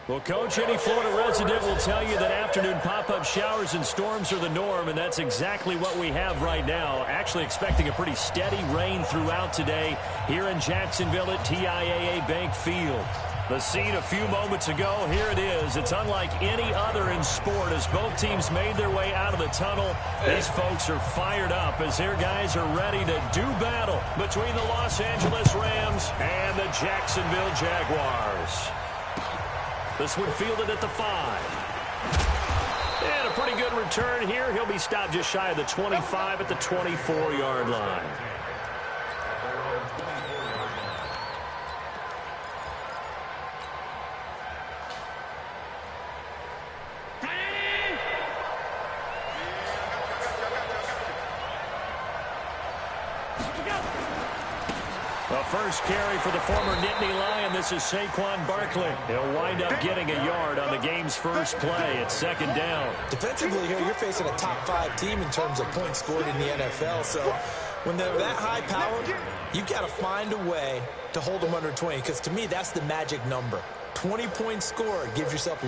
Well, Coach, any Florida resident will tell you that afternoon pop-up showers and storms are the norm, and that's exactly what we have right now. Actually expecting a pretty steady rain throughout today here in Jacksonville at TIAA Bank Field. The scene a few moments ago, here it is. It's unlike any other in sport as both teams made their way out of the tunnel. These folks are fired up as their guys are ready to do battle between the Los Angeles Rams and the Jacksonville Jaguars. This one fielded at the 5. And a pretty good return here. He'll be stopped just shy of the 25 at the 24-yard line. The first carry for the former Nittany Lion. This is Saquon Barkley. He'll wind up getting a yard on the game's first play. It's second down. Defensively here, you're facing a top-5 team in terms of points scored in the NFL. So when they're that high-powered, you've got to find a way to hold them under 20. Because to me, that's the magic number. 20 points scored, you give yourself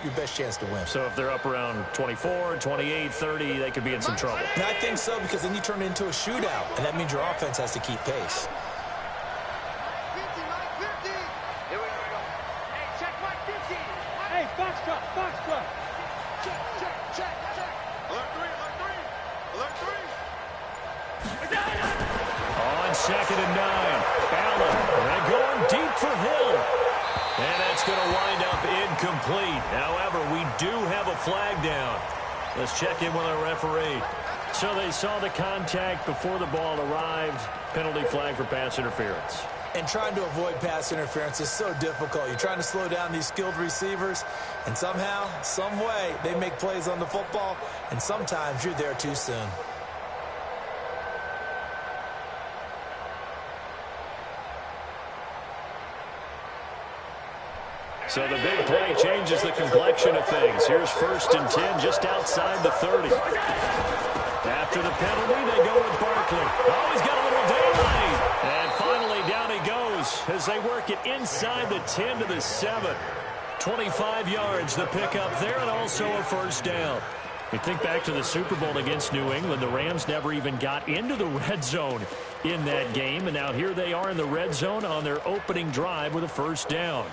your best chance to win. So if they're up around 24, 28, 30, they could be in some trouble. And I think so, because then you turn it into a shootout, and that means your offense has to keep pace. On 2nd and 9, Allen, and going deep for Hill. And that's going to wind up incomplete. However, we do have a flag down. Let's check in with our referee. So they saw the contact before the ball arrived. Penalty flag for pass interference. And trying to avoid pass interference is so difficult. You're trying to slow down these skilled receivers, and somehow, some way, they make plays on the football, and sometimes you're there too soon. So the big play changes the complexion of things. Here's 1st and 10 just outside the 30. After the penalty, they go with Barkley. Oh, he's got a little daylight. And finally, down he goes as they work it inside the 10 to the 7. 25 yards, the pickup there, and also a first down. You think back to the Super Bowl against New England, the Rams never even got into the red zone in that game, and now here they are in the red zone on their opening drive with a first down.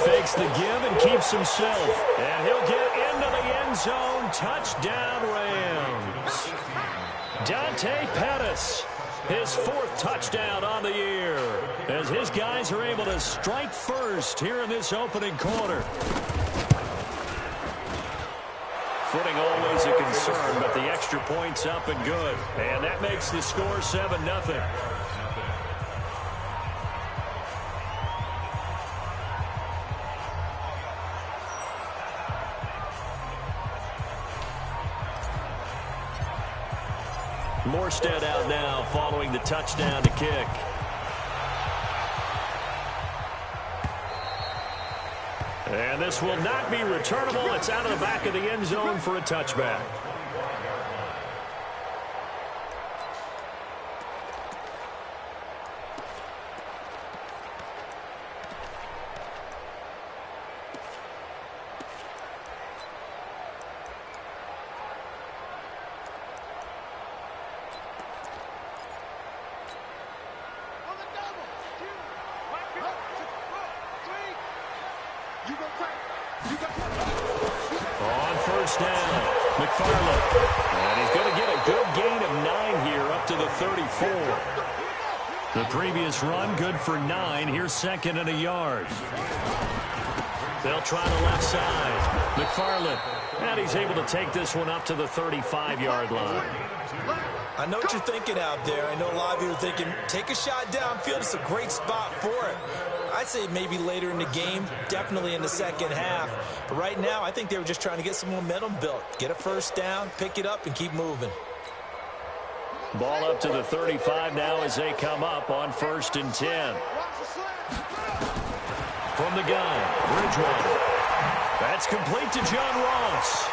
Fakes the give and keeps himself. And he'll get into the end zone. Touchdown, Rams. Dante Pettis, his 4th touchdown on the year, as his guys are able to strike first here in this opening quarter. Footing always a concern, but the extra point's up and good. And that makes the score 7-0. Morstead out now following the touchdown to kick. And this will not be returnable. It's out of the back of the end zone for a touchback. On first down, McFarland. And he's going to get a good gain of 9 here up to the 34. The previous run good for 9. Here's 2nd and a yard. They'll try the left side. McFarland. And he's able to take this one up to the 35-yard line. I know what you're thinking out there. I know a lot of you are thinking, take a shot downfield. It's a great spot for it. I'd say maybe later in the game, definitely in the second half. But right now, I think they were just trying to get some momentum built. Get a first down, pick it up, and keep moving. Ball up to the 35 now as they come up on 1st and 10. From the gun, Bridgewater. That's complete to John Ross.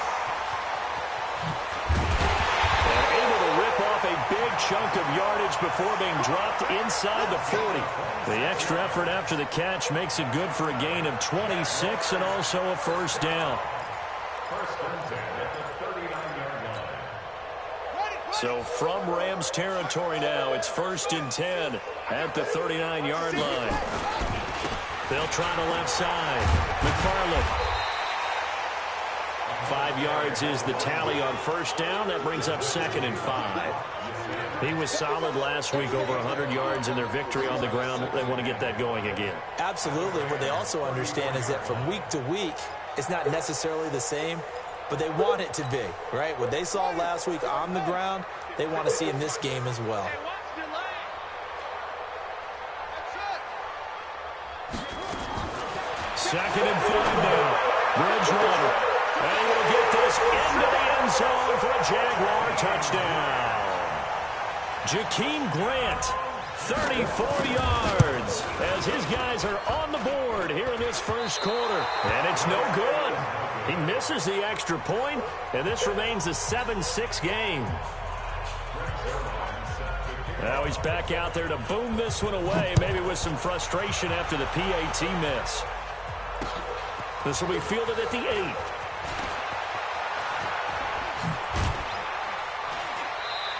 And able to rip off a big chunk of yardage before being dropped inside the 40. The extra effort after the catch makes it good for a gain of 26 and also a first down. So from Rams territory now, it's 1st and 10 at the 39-yard line. They'll try the left side. McFarland. 5 yards is the tally on first down. That brings up 2nd and 5. He was solid last week, over 100 yards in their victory on the ground. They want to get that going again. Absolutely. What they also understand is that from week to week, it's not necessarily the same, but they want it to be, right? What they saw last week on the ground, they want to see in this game as well. Second and 5 now. Bridgewater. And he will get this into the end zone for a Jaguar touchdown. Jakeem Grant, 34 yards, as his guys are on the board here in this first quarter. And it's no good. He misses the extra point, and this remains a 7-6 game. Now he's back out there to boom this one away, maybe with some frustration after the PAT miss. This will be fielded at the 8.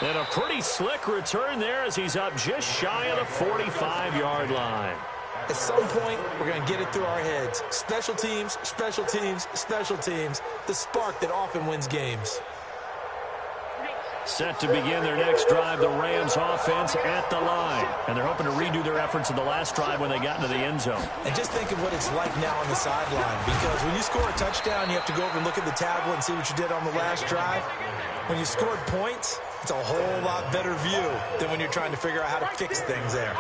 And a pretty slick return there as he's up just shy of the 45-yard line. At some point, we're going to get it through our heads. Special teams, special teams, special teams. The spark that often wins games. Set to begin their next drive, the Rams offense at the line. And they're hoping to redo their efforts in the last drive when they got into the end zone. And just think of what it's like now on the sideline. Because when you score a touchdown, you have to go over and look at the tablet and see what you did on the last drive. When you scored points, it's a whole lot better view than when you're trying to figure out how to fix things there.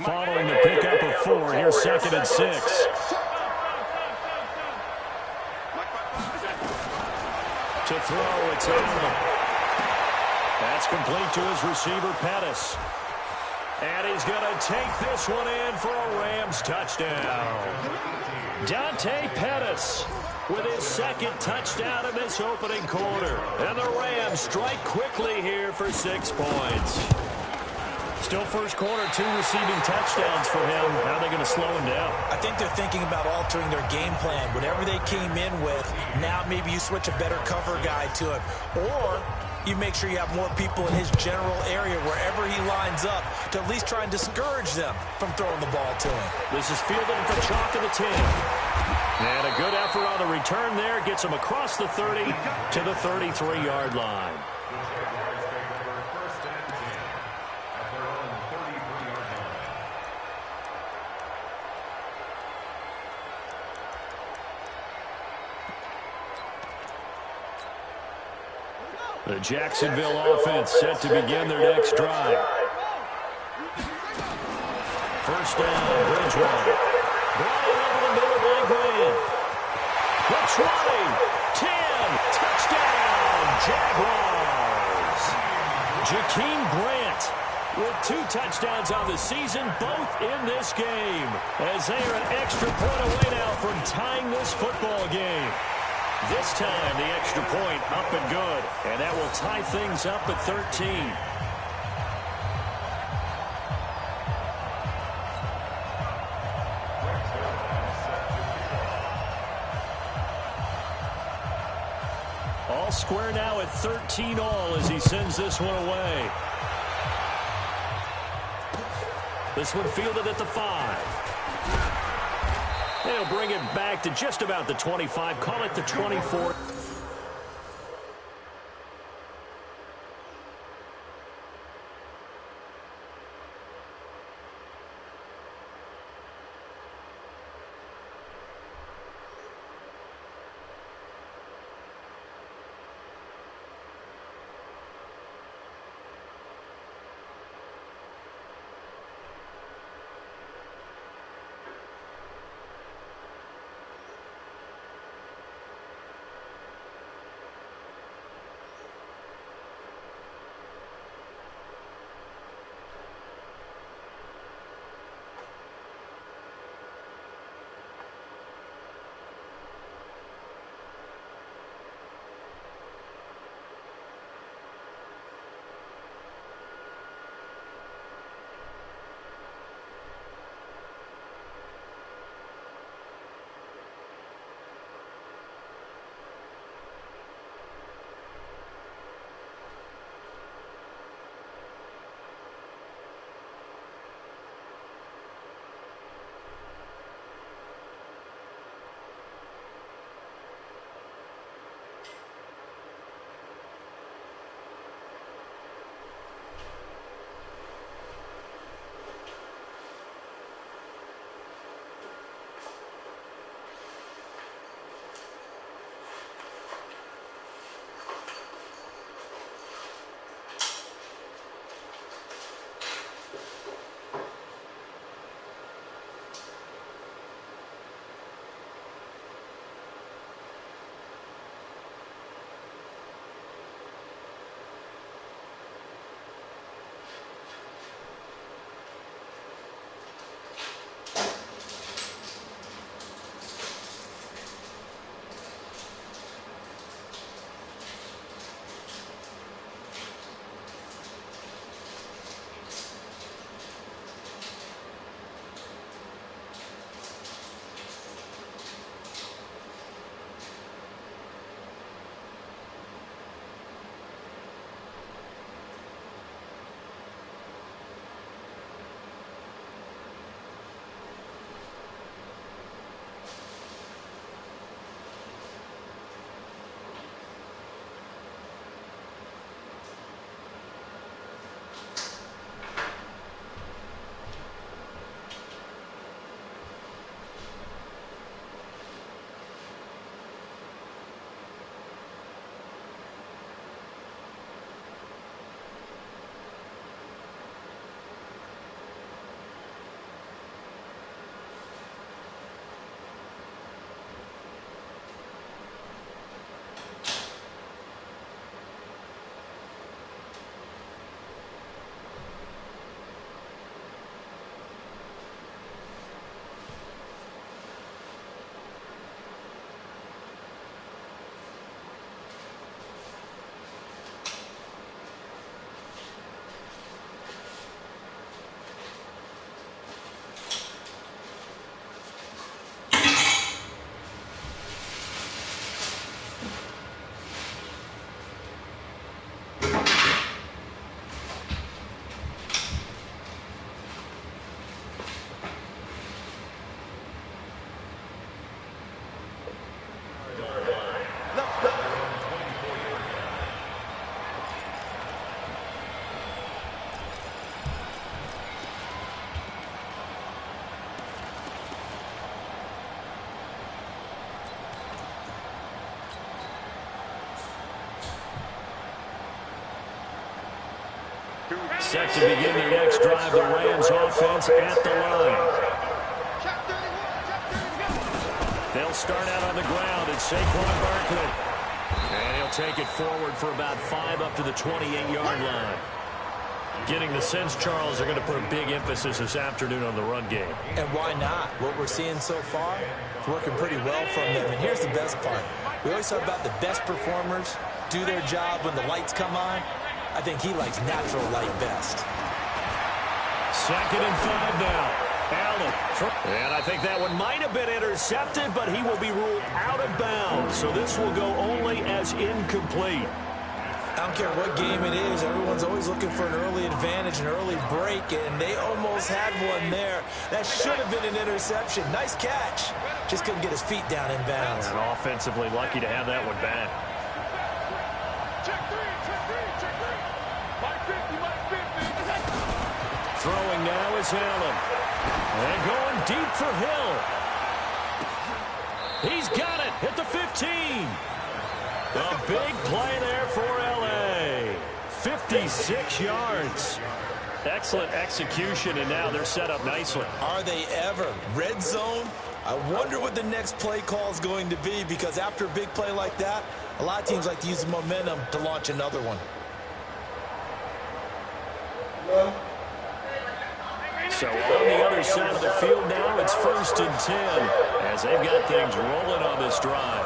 Following the pickup of 4, here's 2nd and 6. To throw, it's Allen. That's complete to his receiver, Pettis. And he's going to take this one in for a Rams touchdown. Dante Pettis with his 2nd touchdown in this opening quarter. And the Rams strike quickly here for 6 points. Still first quarter, 2 receiving touchdowns for him. How are they going to slow him down? I think they're thinking about altering their game plan. Whatever they came in with, now maybe you switch a better cover guy to him. Or you make sure you have more people in his general area wherever he lines up to at least try and discourage them from throwing the ball to him. This is fielded at the chalk of the 10. And a good effort on the return there. Gets him across the 30 to the 33-yard line. The Jacksonville offense set to begin their next drive. First down, Bridgewater. Brought over the middle by Grant. The 20, 10, touchdown, Jaguars. Jakeem Grant with 2 touchdowns on the season, both in this game, as they are an extra point away now from tying this football game. This time, the extra point up and good, and that will tie things up at 13. All square now at 13 all as he sends this one away. This one fielded at the 5. They'll bring it back to just about the 25. Call it the 24. Set to begin their next drive, the Rams offense at the line. They'll start out on the ground, and Saquon Barkley. And he'll take it forward for about 5 up to the 28-yard line. Getting the sense, Charles, they're going to put a big emphasis this afternoon on the run game. And why not? What we're seeing so far is working pretty well from them. And here's the best part. We always talk about the best performers do their job when the lights come on. I think he likes natural light best. 2nd and 5 now. Allen. And I think that one might have been intercepted, but he will be ruled out of bounds. So this will go only as incomplete. I don't care what game it is. Everyone's always looking for an early advantage, an early break, and they almost had one there. That should have been an interception. Nice catch. Just couldn't get his feet down in bounds. And offensively lucky to have that one back. Throwing now is Allen. And going deep for Hill. He's got it at the 15. A big play there for L.A. 56 yards. Excellent execution, and now they're set up nicely. Are they ever? Red zone? I wonder what the next play call is going to be, because after a big play like that, a lot of teams like to use the momentum to launch another one. So on the other side of the field now, it's 1st and 10 as they've got things rolling on this drive.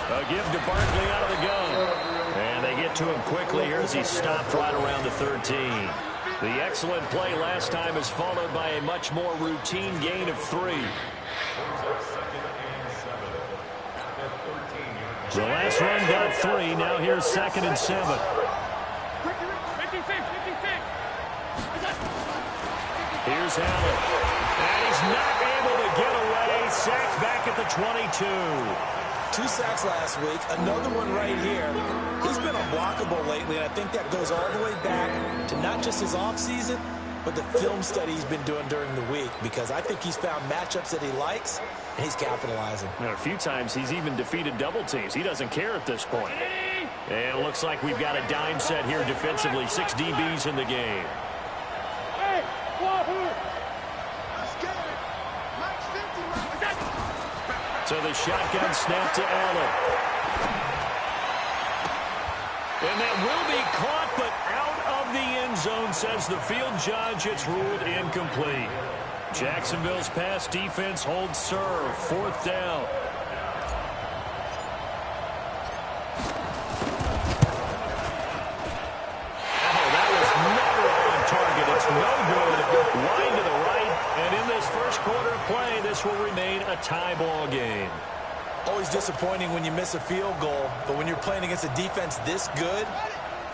A give to Barkley out of the gun. And they get to him quickly here as he stopped right around the 13. The excellent play last time is followed by a much more routine gain of 3. The last run got 3. Now here's 2nd and 7. Here's Allen. And he's not able to get away. Sacked back at the 22. 2 sacks last week. Another one right here. He's been unblockable lately, and I think that goes all the way back to not just his offseason, but the film study he's been doing during the week, because I think he's found matchups that he likes, and he's capitalizing. And a few times he's even defeated double teams. He doesn't care at this point. And it looks like we've got a dime set here defensively. 6 DBs in the game. So the shotgun snap to Allen. And that will be caught, but out of the end zone, says the field judge. It's ruled incomplete. Jacksonville's pass defense holds serve. 4th down. Oh, that was never on target. It's no good. Wide to the right. And in this first quarter of play, this will remain a tie ball game. Always disappointing when you miss a field goal, but when you're playing against a defense this good,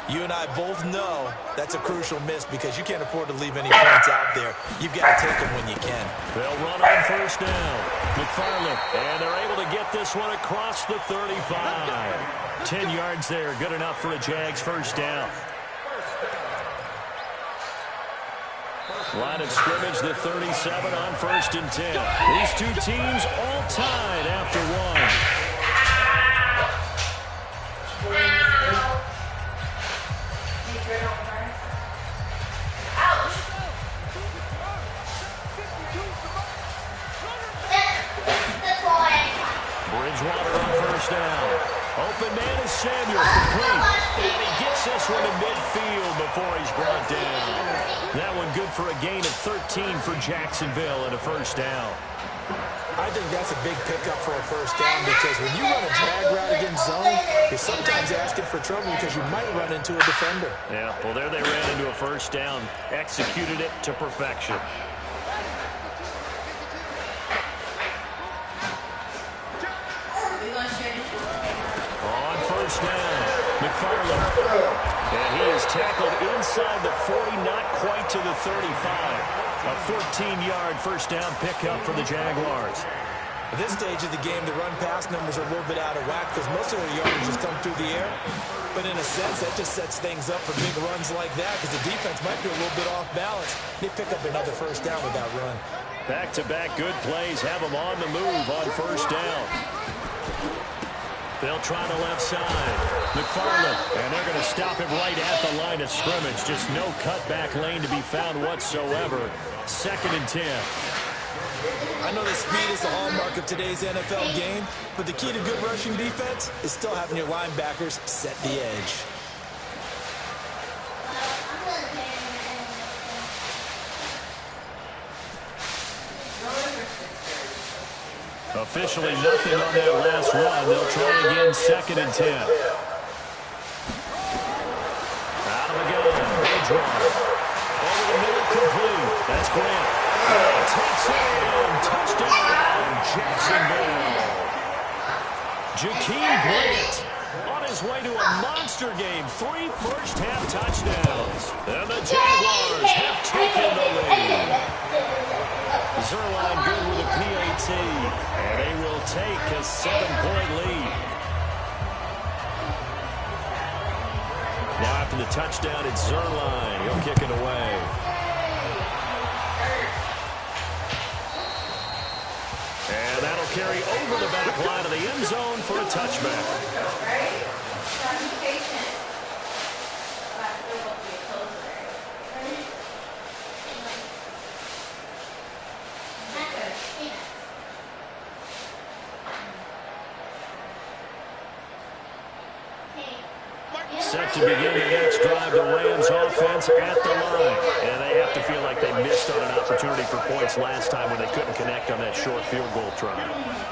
you and I both know that's a crucial miss, because you can't afford to leave any points out there. You've got to take them when you can. They'll run on 1st down. McFarland, and they're able to get this one across the 35. 10 yards there, good enough for a Jags 1st down. Line of scrimmage, the 37 on 1st and 10. These two teams all tied after one. Bridgewater on 1st down. Open man is Samuel, complete. And he gets this one in midfield before he's brought down. That one good for a gain of 13 for Jacksonville and a 1st down. I think that's a big pickup for a 1st down, because when you run a drag route against zone, you're sometimes asking for trouble because you might run into a defender. Yeah, well, there they ran into a 1st down. Executed it to perfection. On 1st down, McFarland. And he is tackled inside the 40, not quite to the 35. A 14-yard 1st down pickup for the Jaguars. At this stage of the game, the run-pass numbers are a little bit out of whack because most of their yardage has come through the air. But in a sense, that just sets things up for big runs like that, because the defense might be a little bit off balance. They pick up another 1st down with that run. Back-to-back good plays have them on the move on 1st down. They'll try the left side. McFarland, and they're going to stop him right at the line of scrimmage. Just no cutback lane to be found whatsoever. 2nd and 10. I know that speed is the hallmark of today's NFL game, but the key to good rushing defense is still having your linebackers set the edge. Officially nothing on that last run. They'll try again, 2nd and 10. Out of the gun, Bridgewater. Over the middle, complete. That's Grant. And he takes it in. Touchdown, Jacksonville. Jakeem Grant on his way to a monster game. 3 first-half touchdowns. And the Jaguars have taken the lead. Zerline good with a PAT, and they will take a 7-point lead. Now after the touchdown, it's Zerline. He'll kick it away. And that'll carry over the back line of the end zone for a touchback. Set to begin the next drive, the Rams offense at the line. And they have to feel like they missed on an opportunity for points last time when they couldn't connect on that short field goal try.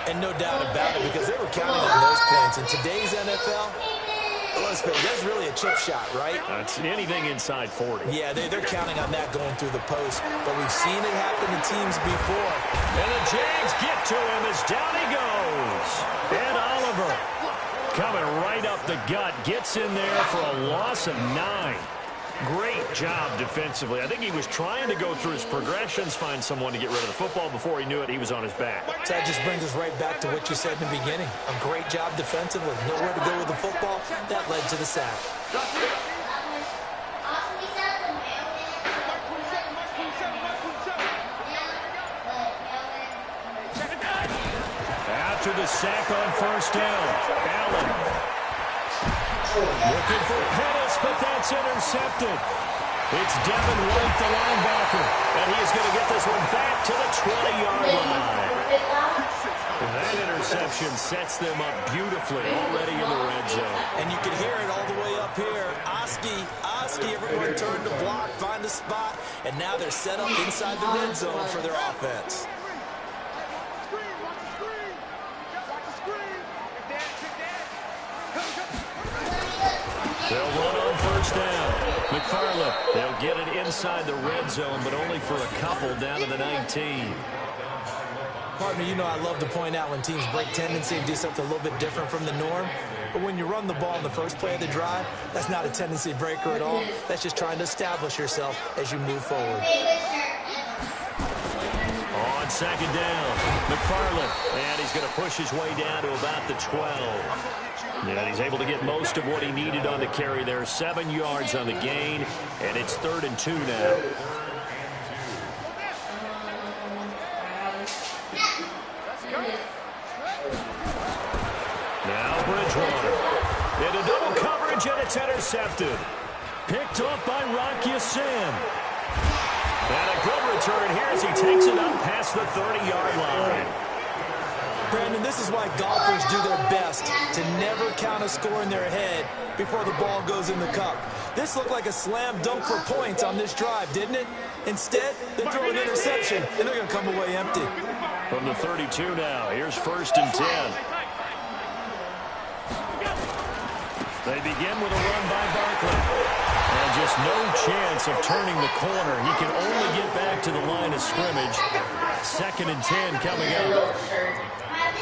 And no doubt about it, because they were counting on those points. In today's NFL, let's face it, that's really a chip shot, right? It's anything inside 40. Yeah, they're counting on that going through the post. But we've seen it happen to teams before. And the Jags get to him as down he goes. And Oliver, coming right up the gut, gets in there for a loss of 9. Great job defensively. I think he was trying to go through his progressions, find someone to get rid of the football. Before he knew it, he was on his back. So that just brings us right back to what you said in the beginning. A great job defensively. Nowhere to go with the football. That led to the sack. After the sack on first down, Allen looking for Pettis, but that's intercepted. It's Devin White, the linebacker, and he is going to get this one back to the 20-yard line. And that interception sets them up beautifully already in the red zone. And you can hear it all the way up here. Oski, everyone turned to block, find a spot, and now they're set up inside the red zone for their offense. They'll run on first down. McFarland, they'll get it inside the red zone, but only for a couple down to the 19. Partner, you know I love to point out when teams break tendency and do something a little bit different from the norm. But when you run the ball in the first play of the drive, that's not a tendency breaker at all. That's just trying to establish yourself as you move forward. On second down, McFarland, and he's going to push his way down to about the 12. And he's able to get most of what he needed on the carry there. 7 yards on the gain, and it's 3rd and 2 now. Now Bridgewater. Into double coverage, and it's intercepted. Picked off by Rock Ya-Sin. And a good return here as he takes it up past the 30-yard line. Brandon, this is why golfers do their best to never count a score in their head before the ball goes in the cup. This looked like a slam dunk for points on this drive, didn't it? Instead, they throw an interception, and they're going to come away empty. From the 32 now, here's 1st and 10. They begin with a run by Barkley. And just no chance of turning the corner. He can only get back to the line of scrimmage. 2nd and 10 coming up.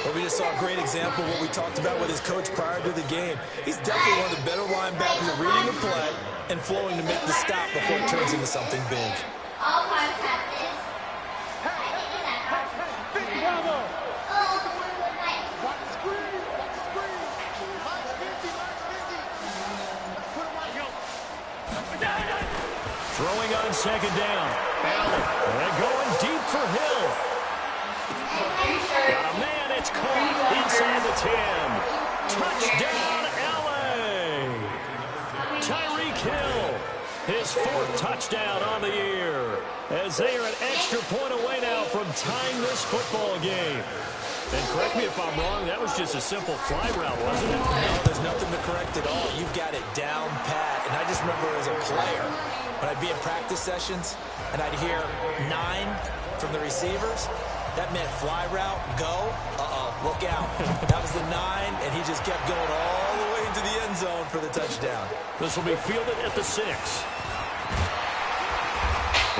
Well, we just saw a great example of what we talked about with his coach prior to the game. He's definitely one of the better linebackers at reading the play and flowing to make the stop before it turns into something big. Throwing on second down. Allen, and going deep for Hill. Got a man, it's caught inside the 10. touchdown on the year. As they are an extra point away now from tying this football game. And correct me if I'm wrong, that was just a simple fly route, wasn't it? No, there's nothing to correct at all. You've got it down pat. And I just remember as a player, when I'd be in practice sessions, and I'd hear 9 from the receivers, that meant fly route, go, look out. That was the 9, and he just kept going all the way into the end zone for the touchdown. This will be fielded at the 6.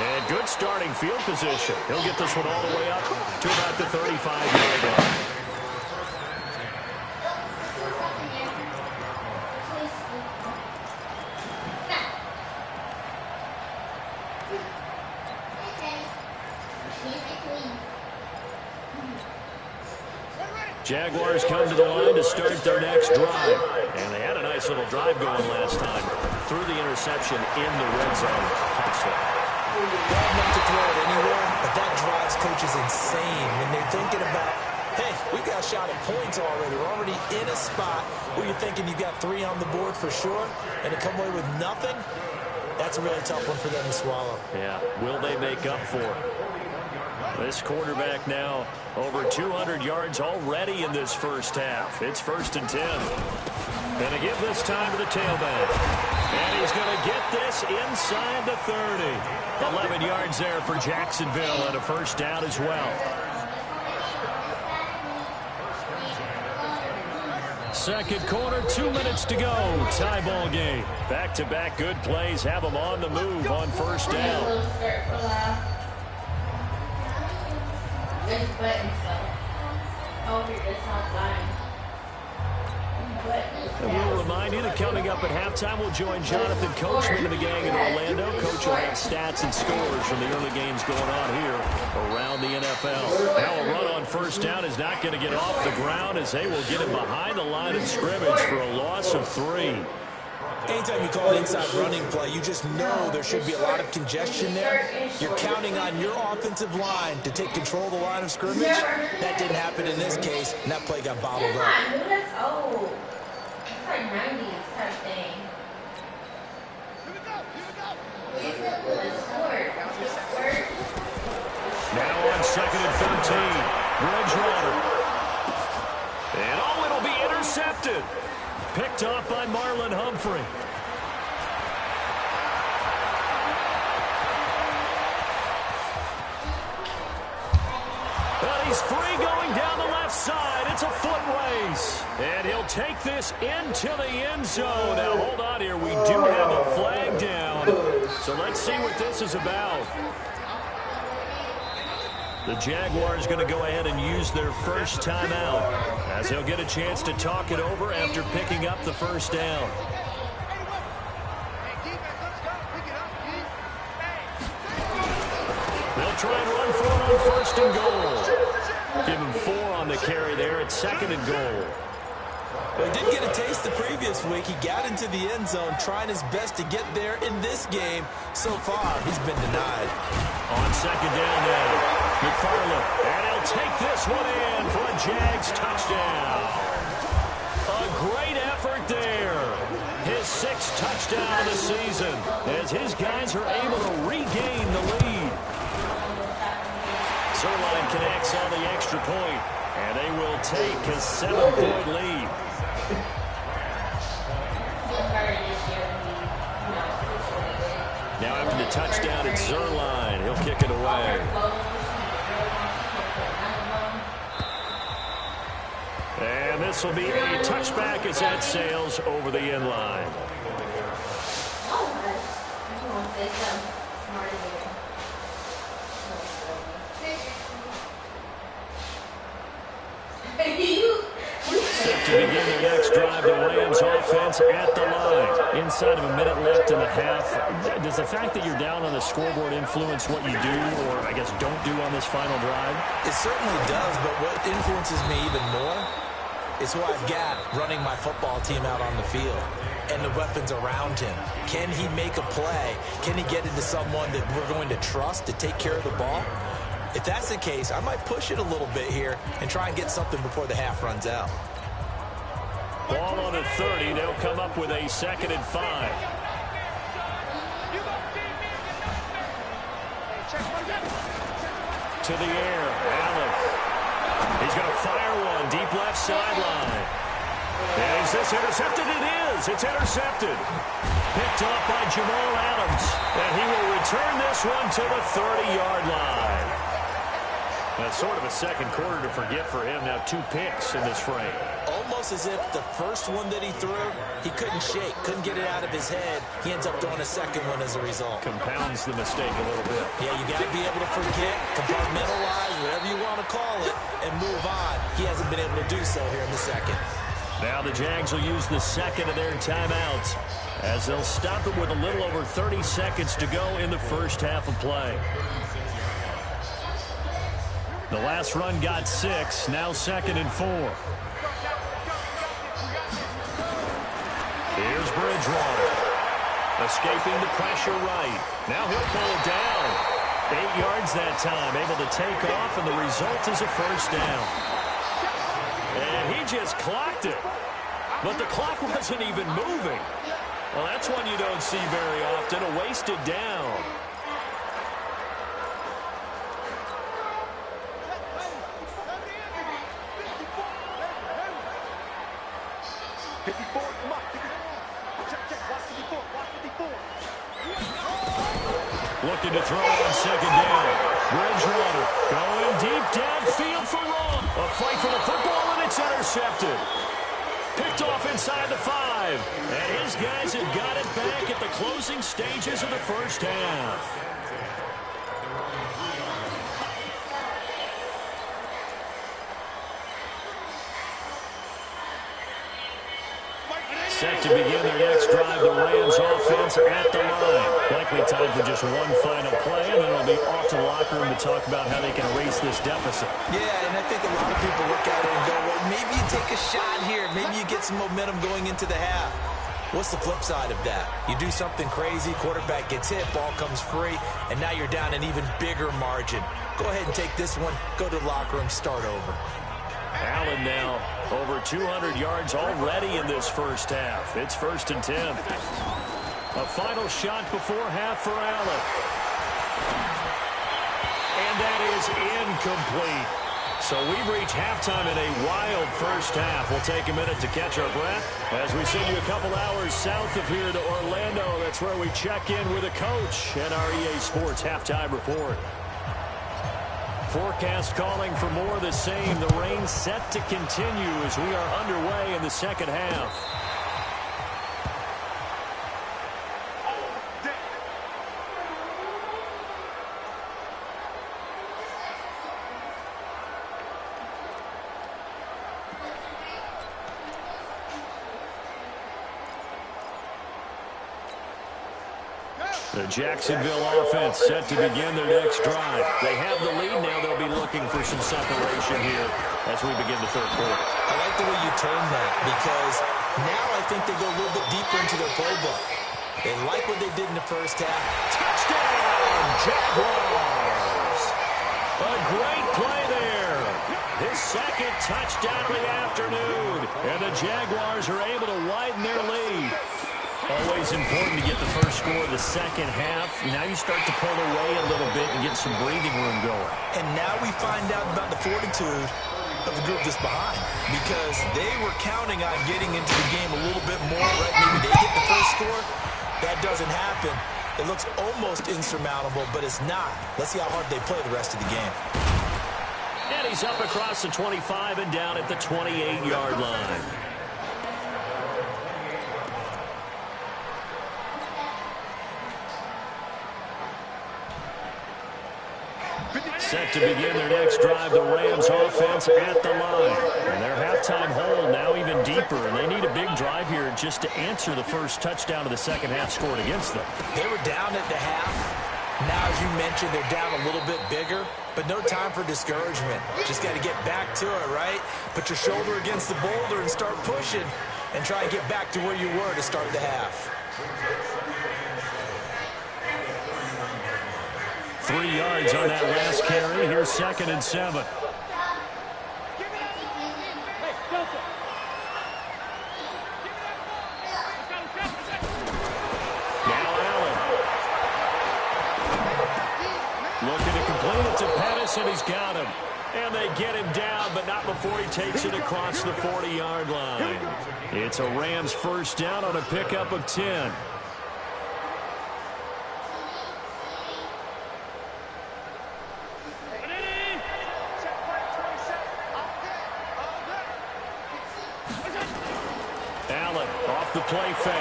And good starting field position. He'll get this one all the way up to about the 35-yard line. Jaguars come to the line to start their next drive. And they had a nice little drive going last time. Through the interception in the red zone. Touchdown. Well enough to throw it anywhere, but that drives coaches insane when they're thinking about, hey, we've got a shot at points already. We're already in a spot where you're thinking you've got 3 on the board for sure, and to come away with nothing, that's a really tough one for them to swallow. Yeah, will they make up for it? This quarterback now over 200 yards already in this first half. It's 1st and 10. Going to give this time to the tailback. And he's going to get this inside the 30. 11 yards there for Jacksonville and a first down as well. Second quarter, 2 minutes to go. Tie ball game. Back-to-back good plays have them on the move on first down. And we'll remind you that coming up at halftime, we'll join Jonathan Coachman and the gang in Orlando. Coach will have stats and scores from the early games going on here around the NFL. Now a run on first down is not going to get off the ground as they will get him behind the line of scrimmage for a loss of 3. Anytime you call an inside running play, you just know there should be a lot of congestion there. You're counting on your offensive line to take control of the line of scrimmage. That didn't happen in this case, and that play got bottled up. Oh, it's like 90s type thing. Now on 2nd and 13, Bridgewater. And oh, it'll be intercepted. Picked off by Marlon Humphrey. But he's free going down the left side. It's a foot race. And he'll take this into the end zone. Now, hold on here. We do have a flag down. So let's see what this is about. The Jaguars going to go ahead and use their first timeout as they'll get a chance to talk it over after picking up the first down. They'll try and run for it on 1st and goal. Give him 4 on the carry there at 2nd and goal. Well, he did get a taste the previous week. He got into the end zone trying his best to get there in this game. So far, he's been denied. On 2nd down now. McFarland, and he'll take this one in for a Jags touchdown. A great effort there. His 6th touchdown of the season as his guys are able to regain the lead. Zerline connects on the extra point, and they will take a 7-point lead. Now after the touchdown, it's Zerline. He'll kick it away. And this will be a touchback as that sails over the end line. Set to begin their next drive, the Rams offense at the line. Inside of a minute left in the half. Does the fact that you're down on the scoreboard influence what you do, or I guess don't do on this final drive? It certainly does, but what influences me even more is who I've got running my football team out on the field and the weapons around him. Can he make a play? Can he get into someone that we're going to trust to take care of the ball? If that's the case, I might push it a little bit here and try and get something before the half runs out. Ball on the 30. They'll come up with a 2nd and 5. to the air. Allen. He's going to fire one deep left sideline. And is this intercepted? It is. It's intercepted. Picked up by Jamal Adams. And he will return this one to the 30-yard line. That's sort of a second quarter to forget for him. Now 2 picks in this frame. Almost as if the first one that he threw, he couldn't shake, couldn't get it out of his head. He ends up throwing a second one as a result. Compounds the mistake a little bit. Yeah, you got to be able to forget, compartmentalize, whatever you want to call it, and move on. He hasn't been able to do so here in the second. Now the Jags will use the second of their timeouts as they'll stop it with a little over 30 seconds to go in the first half of play. The last run got 6, now 2nd and 4. Here's Bridgewater. Escaping the pressure right. Now he'll pull it down. 8 yards that time, able to take off, and the result is a first down. And he just clocked it. But the clock wasn't even moving. Well, that's one you don't see very often, a wasted down. Looking to throw on second down. Bridgewater going deep downfield for Long. A fight for the football, and it's intercepted. Picked off inside the 5. And his guys have got it back at the closing stages of the first half. Set to begin their next drive, the Rams offense at the line. Likely time for just one final play, and then it'll be off to the locker room to talk about how they can erase this deficit. Yeah, and I think a lot of people look at it and go, well, maybe you take a shot here. Maybe you get some momentum going into the half. What's the flip side of that? You do something crazy, quarterback gets hit, ball comes free, and now you're down an even bigger margin. Go ahead and take this one, go to the locker room, start over. Allen now over 200 yards already in this first half. It's 1st and 10. A final shot before half for Allen. And that is incomplete. So we've reached halftime in a wild first half. We'll take a minute to catch our breath as we send you a couple hours south of here to Orlando. That's where we check in with a coach and our EA Sports halftime report. Forecast calling for more of the same. The rain set to continue as we are underway in the second half. The Jacksonville offense set to begin their next drive. They have the lead now. They'll be looking for some separation here as we begin the third quarter. I like the way you turn that because now I think they go a little bit deeper into their playbook. They like what they did in the first half. Touchdown, Jaguars! A great play there. His second touchdown of the afternoon. And the Jaguars are able to widen their lead. Always important to get the first score of the second half. Now you start to pull away a little bit and get some breathing room going. And now we find out about the fortitude of the group that's behind because they were counting on getting into the game a little bit more, right? Maybe they get the first score. That doesn't happen. It looks almost insurmountable, but it's not. Let's see how hard they play the rest of the game. And he's up across the 25 and down at the 28-yard line. Set to begin their next drive, the Rams offense at the line. And their halftime hold now even deeper, and they need a big drive here just to answer the first touchdown of the second half scored against them. They were down at the half. Now, as you mentioned, they're down a little bit bigger, but no time for discouragement. Just got to get back to it, right? Put your shoulder against the boulder and start pushing and try and get back to where you were to start the half. 3 yards on that last carry. Here's 2nd and 7. Now Allen. Looking to complete it to Pettis. pass, and he's got him. And they get him down, but not before he takes it across the 40-yard line. It's a Rams first down on a pickup of 10. Allen off the play fake.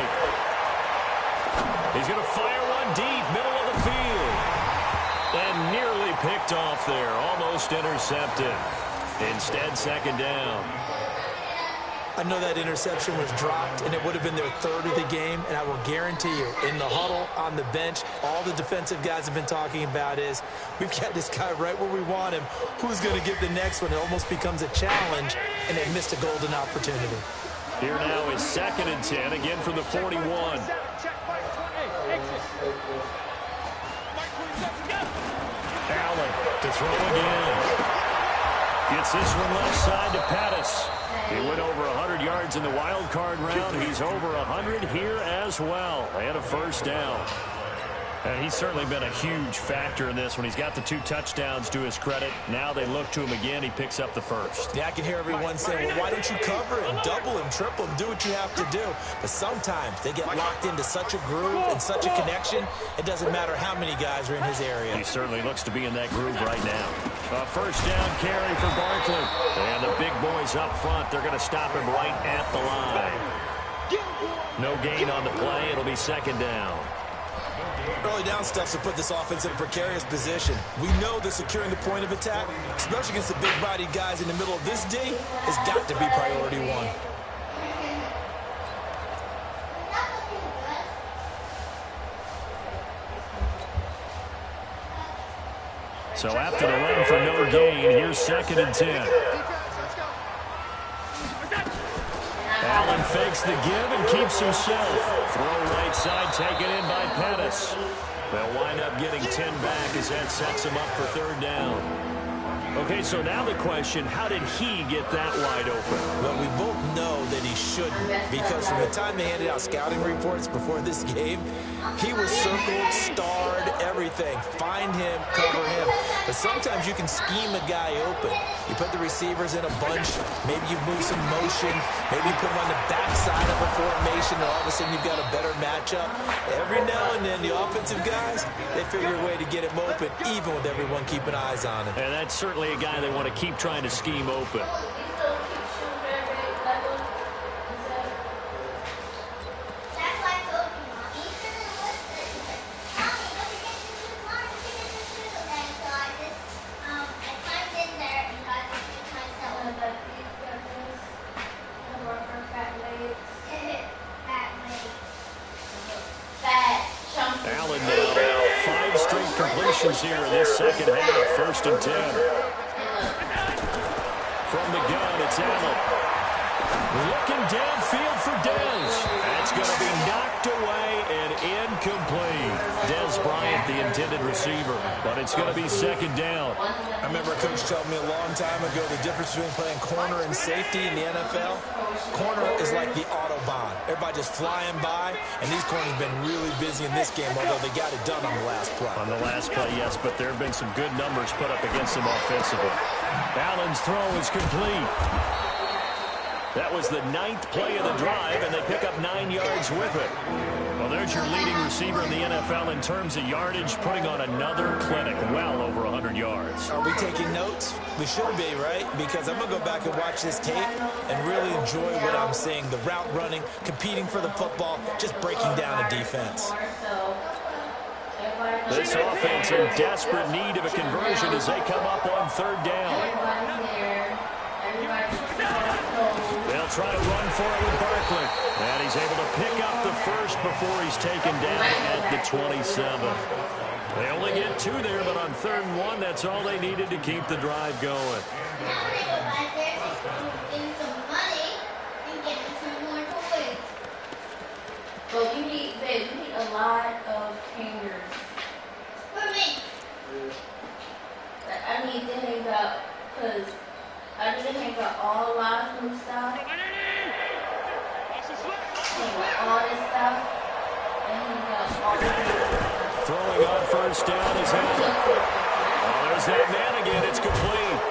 He's going to fire one deep, middle of the field. And nearly picked off there, almost intercepted. Instead, second down. I know that interception was dropped, and it would have been their third of the game, and I will guarantee you, in the huddle, on the bench, all the defensive guys have been talking about is, we've got this guy right where we want him. Who's going to get the next one? It almost becomes a challenge, and they missed a golden opportunity. Here now is second and 10, again from the 41. Allen to throw again. Gets this one left side to Pettis. He went over 100 yards in the wild card round. He's over 100 here as well. And a first down. And he's certainly been a huge factor in this when he's got the 2 touchdowns to his credit. Now they look to him again. He picks up the first. Yeah, I can hear everyone saying, well, why don't you cover him, double him, triple him, do what you have to do. But sometimes they get locked into such a groove and such a connection, it doesn't matter how many guys are in his area. He certainly looks to be in that groove right now. A first down carry for Barkley. And the big boys up front, they're going to stop him right at the line. No gain on the play. It'll be second down. Early down stuff to put this offense in a precarious position. We know that securing the point of attack, especially against the big-bodied guys in the middle of this D, has got to be priority one. So after the run for no gain, here's second and 10. Allen fakes the give and keeps himself. Throw right side taken in by Pettis. They'll wind up getting 10 back as that sets him up for third down. Okay, so now the question, how did he get that wide open? Well, we both know that he shouldn't, because from the time they handed out scouting reports before this game, he was circled, starred, everything. Find him, cover him. But sometimes you can scheme a guy open. You put the receivers in a bunch, maybe you move some motion, maybe you put him on the backside of a formation, and all of a sudden you've got a better matchup. Every now and then, the offensive guys, they figure a way to get him open, even with everyone keeping eyes on him. And that's certainly a guy they want to keep trying to scheme open. Allen now 5 straight completions here in this second half. First and 10. From the gun, it's Allen. Looking downfield for Dez. That's going to be knocked away and incomplete. Dez Bryant, the intended receiver, but it's going to be second down. I remember a coach told me a long time ago the difference between playing corner and safety in the NFL. Corner is like the Autobahn. Everybody just flying by, and these corners have been really busy in this game, although they got it done on the last play. On the last play, yes, but there have been some good numbers put up against them offensively. Allen's throw is complete. That was the 9th play of the drive, and they pick up 9 yards with it. Well, there's your leading receiver in the NFL in terms of yardage, putting on another clinic, well over 100 yards. Are we taking notes? We should be, right? Because I'm going to go back and watch this tape and really enjoy what I'm seeing. The route running, competing for the football, just breaking down a defense. This offense in desperate need of a conversion as they come up on third down. They'll try to run for it with Barkley. And he's able to pick up the first before he's taken down at the 27. They only get 2 there, but on 3rd and 1, that's all they needed to keep the drive going. Well, you need a lot of fingers. For me. I need to hang up, because I need to hang up all last new stuff. Hang up all this stuff. And hang up all this. Throwing on first down is Allen. There's that man again. It's complete.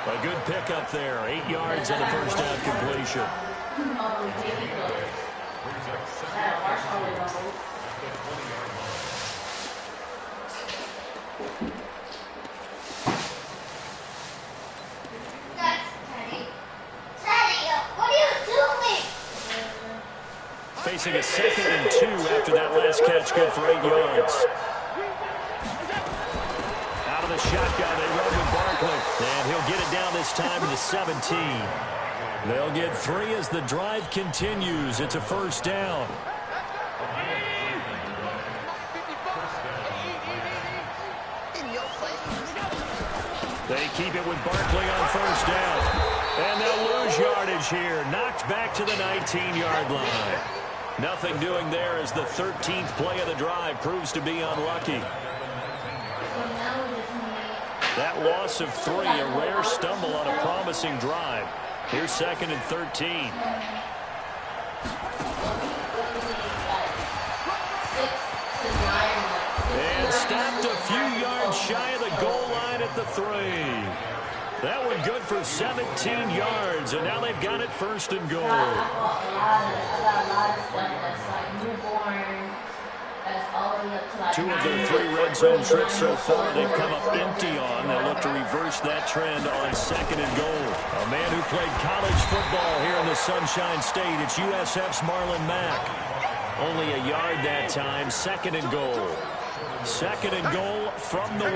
A good pickup there. 8 yards on the first down completion. Facing a 2nd and 2 after that last catch, good for 8 yards. Out of the shotgun, they run with Barkley, and he'll get it down this time to the 17. They'll get 3 as the drive continues. It's a first down. They keep it with Barkley on first down. And they'll lose yardage here. Knocked back to the 19-yard line. Nothing doing there as the 13th play of the drive proves to be unlucky. That loss of 3, a rare stumble on a promising drive. Here's 2nd and 13. And stopped a few yards shy of the goal line at the 3. That one good for 17 yards, and now they've got it 1st and goal. Two of their 3 red zone trips so far they've come up empty on. They'll look to reverse that trend on 2nd and goal. A man who played college football here in the Sunshine State. It's USF's Marlon Mack. Only a yard that time. 2nd and goal. 2nd and goal from the 1.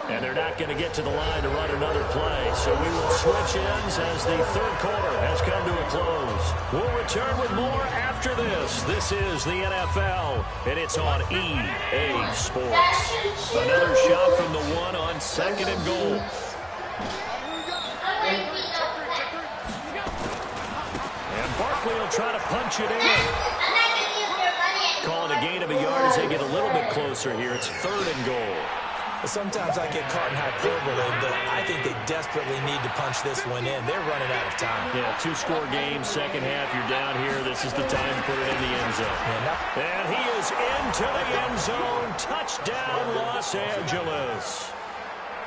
And they're not going to get to the line to run another play. So we will switch ends as the 3rd quarter has come to a close. We'll return with more after this. This is the NFL, and it's on EA Sports. Another shot from the 1 on 2nd and goal. And Barkley will try to punch it in. Calling a gain of a yard as they get a little bit closer here. It's 3rd and goal. Sometimes I get caught in hyperbole, but I think they desperately need to punch this one in. They're running out of time. Yeah, 2-score game, 2nd half. You're down here. This is the time to put it in the end zone. And he is into the end zone. Touchdown, Los Angeles.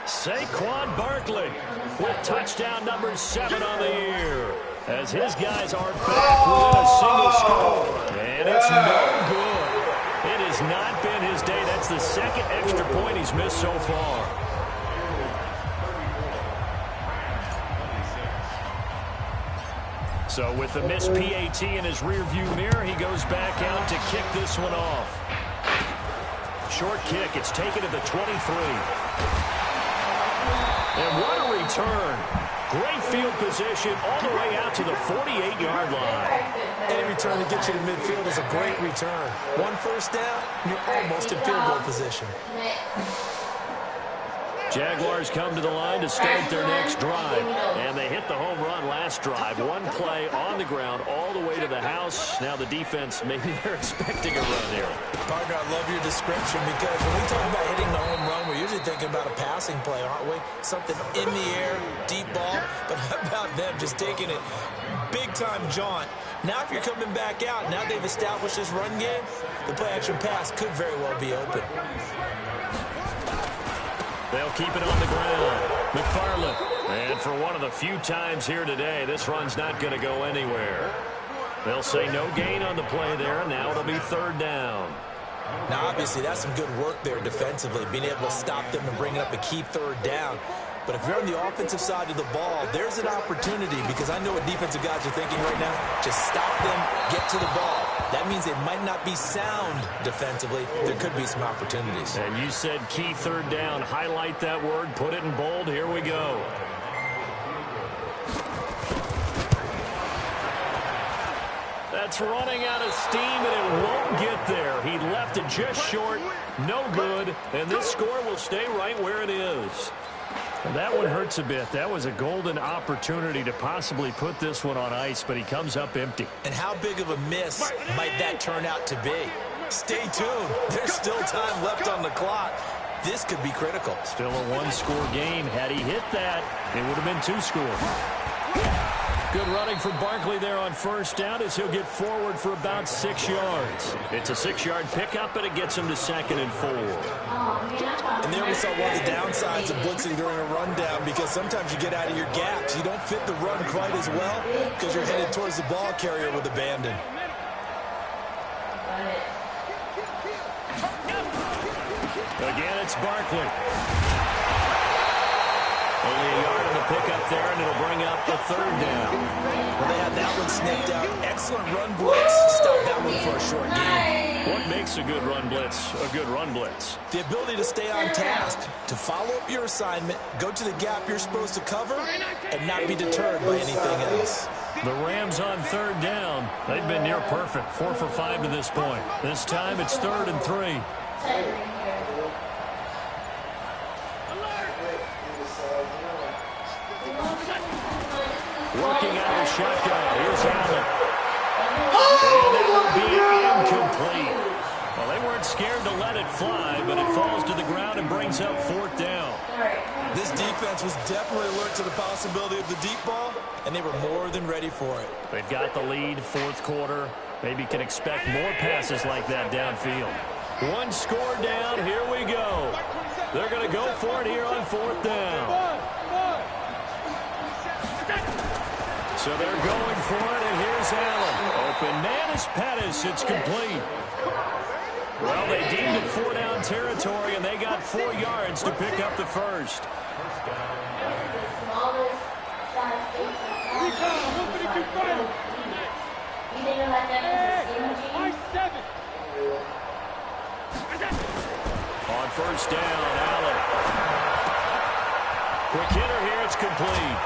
Saquon Barkley with touchdown number 7 on the year. As his guys are back with a single score. And it's no good. It has not been his day. That's the 2nd extra point he's missed so far. So with the missed PAT in his rearview mirror, he goes back out to kick this one off. Short kick. It's taken to the 23. And what a return. Great field position all the way out to the 48-yard line. Any return to get you to midfield is a great return. 1 first down, you're almost in field goal position. Jaguars come to the line to start their next drive. And they hit the home run last drive. 1 play on the ground all the way to the house. Now the defense, maybe they're expecting a run here. Partner, I love your description because when we talk about hitting the home run, we're usually thinking about a passing play, aren't we? Something in the air, deep ball. But how about them just taking it big-time jaunt? Now if you're coming back out, now they've established this run game, the play-action pass could very well be open. They'll keep it on the ground. McFarland. And for one of the few times here today, this run's not going to go anywhere. They'll say no gain on the play there, and now it'll be 3rd down. Now, obviously, that's some good work there defensively, being able to stop them and bring up a key 3rd down. But if you're on the offensive side of the ball, there's an opportunity because I know what defensive guys are thinking right now. Just stop them, get to the ball. That means they might not be sound defensively. There could be some opportunities. And you said key 3rd down. Highlight that word. Put it in bold. Here we go. That's running out of steam, and it won't get there. He left it just short. No good. And this score will stay right where it is. And that one hurts a bit. That was a golden opportunity to possibly put this one on ice, but he comes up empty. And how big of a miss might that turn out to be? Stay tuned. There's still time left on the clock. This could be critical. Still a 1-score game. Had he hit that, it would have been 2 scores. Good running from Barkley there on first down as he'll get forward for about 6 yards. It's a 6-yard pickup, and it gets him to 2nd and 4. And there we saw one of the downsides of blitzing during a rundown, because sometimes you get out of your gaps. You don't fit the run quite as well because you're headed towards the ball carrier with abandon. Again, it's Barkley. Only a yard on the pickup there, and it'll bring up a 3rd down. Well, they had that one sniffed out. Excellent run blitz. Stop that one for a short gain. What makes a good run blitz a good run blitz? The ability to stay on task, to follow up your assignment, go to the gap you're supposed to cover, and not be deterred by anything else. The Rams on 3rd down. They've been near perfect, 4 for 5 to this point. This time it's 3rd and 3. Working out of the shotgun. Here's Allen. And it will be incomplete. Well, they weren't scared to let it fly, but it falls to the ground and brings up 4th down. This defense was definitely alert to the possibility of the deep ball, and they were more than ready for it. They've got the lead, 4th quarter. Maybe can expect more passes like that downfield. 1 score down. Here we go. They're going to go for it here on 4th down. So they're going for it, and here's Allen. Open man is Pettis. It's complete. Well, they deemed it 4-down territory, and they got 4 yards to pick up the first. On first down, Allen. Quick hitter here. It's complete.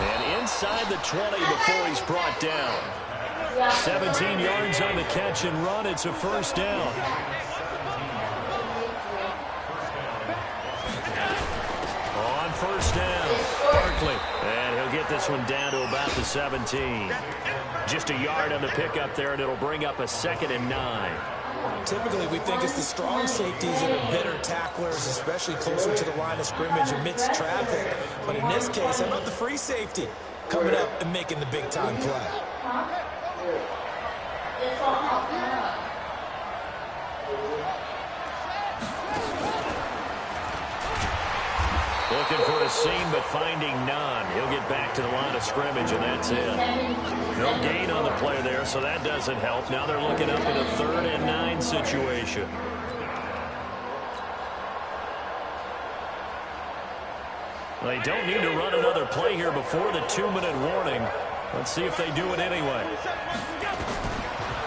And inside the 20 before he's brought down. 17 yards on the catch and run. It's a first down. On first down, Barkley. And he'll get this one down to about the 17. Just a yard on the pickup there, and it'll bring up a 2nd and 9. Typically, we think it's the strong safeties that are better tacklers, especially closer to the line of scrimmage amidst traffic. But in this case, how about the free safety coming up and making the big-time play? Looking for a seam, but finding none. He'll get back to the line of scrimmage, and that's it. No gain on the play there, so that doesn't help. Now they're looking up at a 3rd and 9 situation. They don't need to run another play here before the 2-minute warning. Let's see if they do it anyway.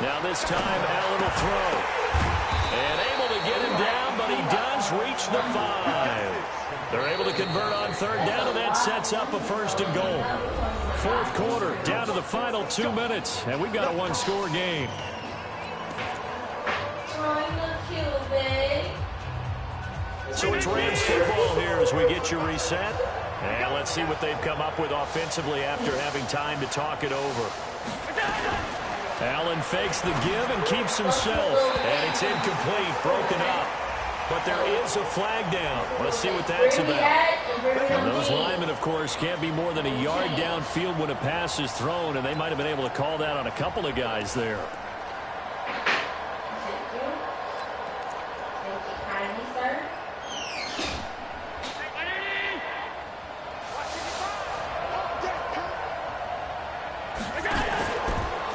Now this time, Allen will throw. And able to get him down, but he does reach the 5. They're able to convert on 3rd down, and that sets up a 1st and goal. 4th quarter, down to the final 2 minutes, and we've got a 1-score game. So it's Rams football here as we get you reset. And let's see what they've come up with offensively after having time to talk it over. Allen fakes the give and keeps himself. And it's incomplete, broken up. But there is a flag down. Let's see what that's about. And those linemen, of course, can't be more than a yard downfield when a pass is thrown, and they might have been able to call that on a couple of guys there.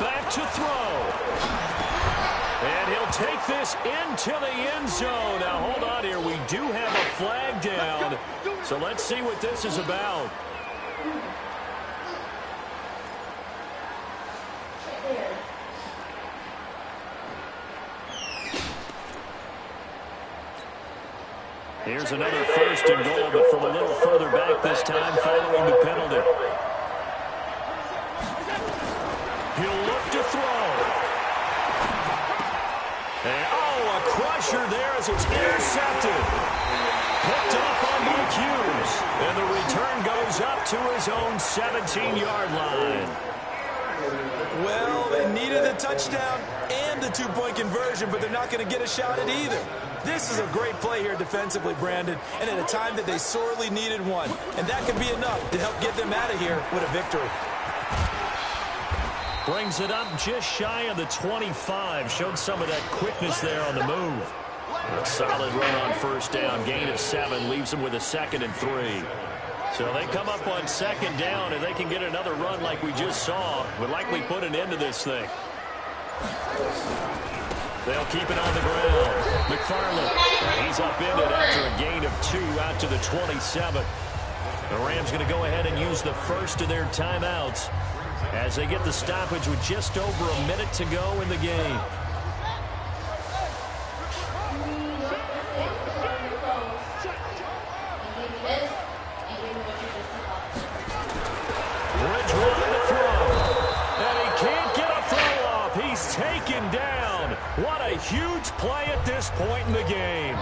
Back to throw. And he'll take this into the end zone. Now, hold on here. We do have a flag down. So let's see what this is about. Here's another 1st and goal, but from a little further back this time following the penalty. He'll look to throw. And, a crusher there as it's intercepted. Picked up on by Hughes. And the return goes up to his own 17-yard line. Well, they needed the touchdown and the 2-point conversion, but they're not going to get a shot at either. This is a great play here defensively, Brandon, and at a time that they sorely needed one. And that could be enough to help get them out of here with a victory. Brings it up just shy of the 25. Showed some of that quickness there on the move. A solid run on first down. Gain of 7 leaves them with a 2nd and 3. So they come up on 2nd down, and they can get another run like we just saw. Would likely put an end to this thing. They'll keep it on the ground. McFarland, he's upended after a gain of 2 out to the 27. The Rams going to go ahead and use the first of their timeouts as they get the stoppage with just over a minute to go in the game. Bridgewater to throw. And he can't get a throw off. He's taken down. What a huge play at this point in the game.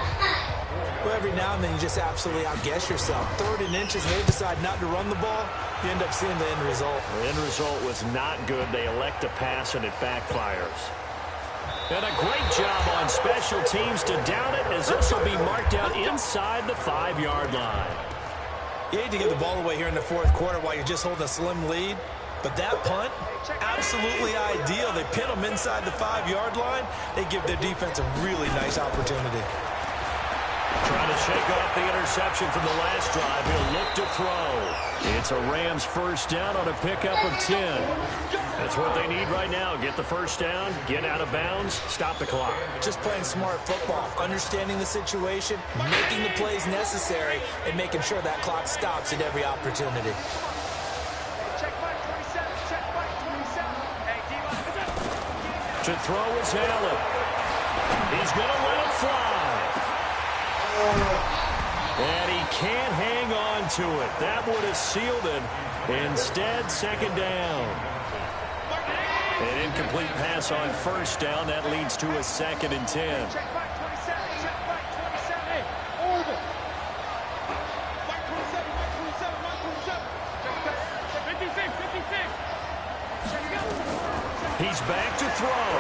Well, every now and then you just absolutely outguess yourself. 3rd and inches, and they decide not to run the ball. You end up seeing the end result. The end result was not good. They elect to pass, and it backfires. And a great job on special teams to down it, as this will be marked out inside the 5-yard line. You hate to give the ball away here in the 4th quarter while you're just holding a slim lead. But that punt, absolutely ideal. They pin them inside the 5-yard line. They give their defense a really nice opportunity. Trying to shake off the interception from the last drive. He'll look to throw. It's a Rams first down on a pickup of 10. That's what they need right now. Get the first down, get out of bounds, stop the clock. Just playing smart football, understanding the situation, making the plays necessary, and making sure that clock stops at every opportunity. To throw is Allen. He's going to let it fly. And he can't hang on to it. That would have sealed it. Instead, 2nd down. An incomplete pass on first down. That leads to a 2nd and 10. He's back to throw.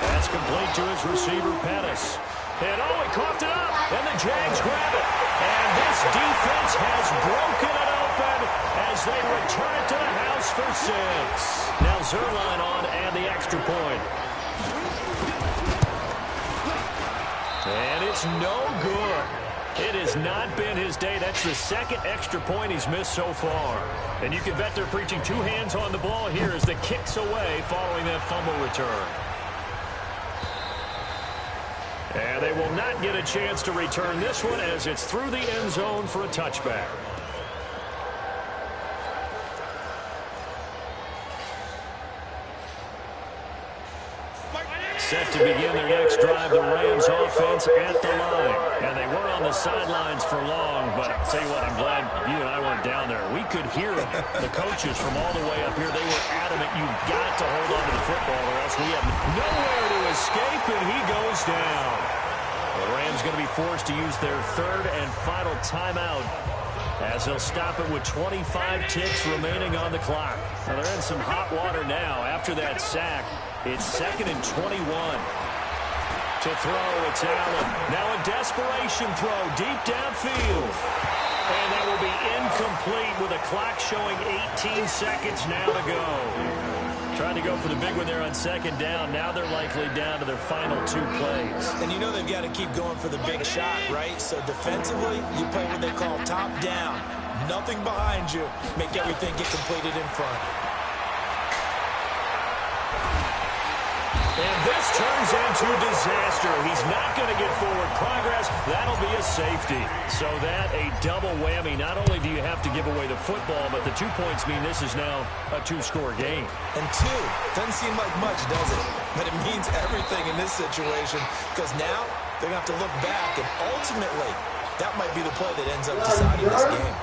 That's complete to his receiver, Pettis. And oh, he coughed it up, and the Jags grab it. And this defense has broken it open as they return it to the house for 6. Now Zerline on and the extra point. And it's no good. It has not been his day. That's the 2nd extra point he's missed so far. And you can bet they're preaching 2 hands on the ball here as the kick's away following that fumble return. And they will not get a chance to return this one as it's through the end zone for a touchback. Set to begin their next drive, the Rams offense at the line. And they were on the sidelines for long, but I'll tell you what, I'm glad you and I weren't down there. We could hear the coaches from all the way up here. They were adamant, you've got to hold on to the football or else we have nowhere to escape, and he goes down. The Rams going to be forced to use their 3rd and final timeout as they'll stop it with 25 ticks remaining on the clock. Now they're in some hot water now after that sack. It's 2nd and 21. To throw, it's Allen. Now a desperation throw deep downfield. And that will be incomplete with a clock showing 18 seconds now to go. Trying to go for the big one there on 2nd down. Now they're likely down to their final 2 plays. And you know they've got to keep going for the big shot, right? So defensively, you play what they call top down. Nothing behind you. Make everything get completed in front. And this turns into disaster. He's not going to get forward progress. That'll be a safety. So that a double whammy. Not only do you have to give away the football, but the 2 points mean this is now a 2-score game. And 2 doesn't seem like much, does it? But it means everything in this situation because now they're going to have to look back, and ultimately that might be the play that ends up deciding this game.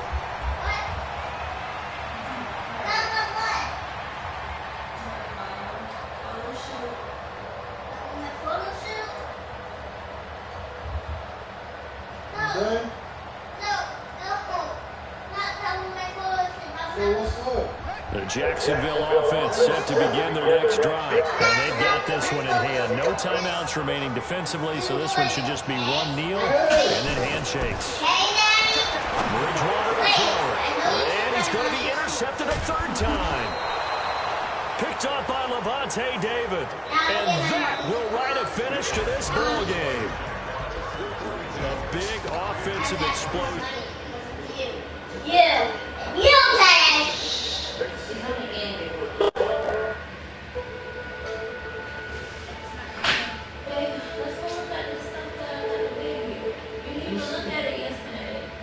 The Jacksonville offense set to begin their next drive. And they've got this one in hand. No timeouts remaining defensively, so this one should just be run kneel and then handshakes. Bridgewater to throw. And he's going to be intercepted a 3rd time. Picked up by Levante David. And that will write a finish to this ball game. A big offensive explosion. You take